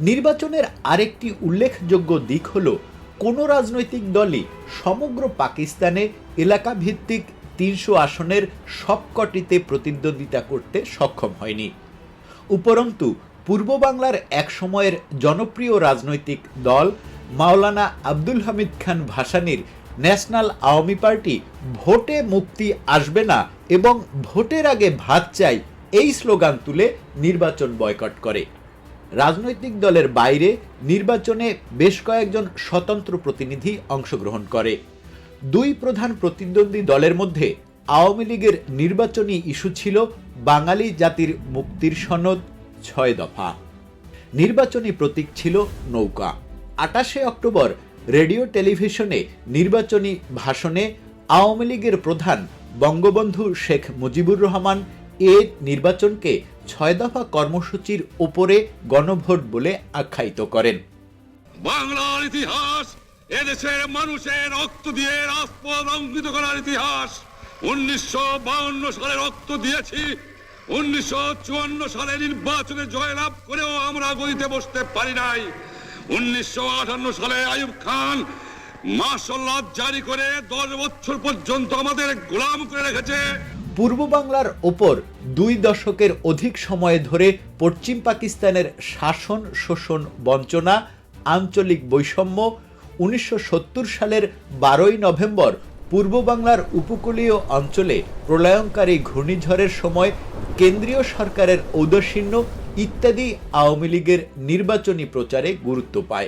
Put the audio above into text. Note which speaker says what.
Speaker 1: নির্বাচনের আরেকটি উল্লেখযোগ্য দিক হল কোনো রাজনৈতিক দলই সমগ্র পাকিস্তানে এলাকা ভিত্তিক ৩০০ আসনের সবকটিতে প্রতিদ্বন্দ্বিতা করতে সক্ষম হয়নি। উপরন্তু পূর্ব বাংলার এক সময়ের জনপ্রিয় রাজনৈতিক দল মাওলানা আব্দুল হামিদ খান ভাসানীর ন্যাশনাল আওয়ামী পার্টি ভোটে মুক্তি আসবে না এবং ভোটের আগে ভাত চাই এই স্লোগান তুলে নির্বাচন বয়কট করে। রাজনৈতিক দলের বাইরে নির্বাচনে বেশ কয়েকজন স্বতন্ত্র প্রতিনিধি অংশগ্রহণ করে। দুই প্রধান প্রতিদ্বন্দ্বী দলের মধ্যে আওয়ামী লীগের নির্বাচনী ইস্যু ছিল বাঙালি জাতির মুক্তির সনদ ৬ দফা। নির্বাচনী প্রতীক ছিল নৌকা। ২৮ অক্টোবর রেডিও টেলিভিশনে নির্বাচনী ভাষণে আওয়ামী লীগের প্রধান বঙ্গবন্ধু শেখ মুজিবুর রহমান এ নির্বাচনকে ৬ দফা কর্মসূচির ওপরে গণভোট বলে আখ্যায়িত করেন।
Speaker 2: বাংলার ইতিহাস এদেশের মানুষের রক্ত দিয়ে রাজপথ অঙ্কিত করার ইতিহাস। ১৯৫২ সালে রক্ত দিয়েছি, ১৯৫৪ সালে নির্বাচনে জয়লাভ করেও আমরা গদিতে বসতে পারি নাই। ১৯৫৮ সালে আইয়ুব খান মার্শাল ল জারি করে ১০ বছর পর্যন্ত আমাদের গোলাম করে রেখেছে।
Speaker 1: পূর্ব বাংলার ওপর ২ দশকের অধিক সময় ধরে পশ্চিম পাকিস্তানের শাসন, শোষণ, বঞ্চনা, আঞ্চলিক বৈষম্য ১৯৭০ সালের ১২ই নভেম্বর পূর্ব বাংলার উপকূলীয় অঞ্চলে প্রলয়ঙ্কারী ঘূর্ণিঝড়ের সময় কেন্দ্রীয় সরকারের ঔদাসীন্য ইত্যাদি আওয়ামী লীগের নির্বাচনী প্রচারে গুরুত্ব পায়।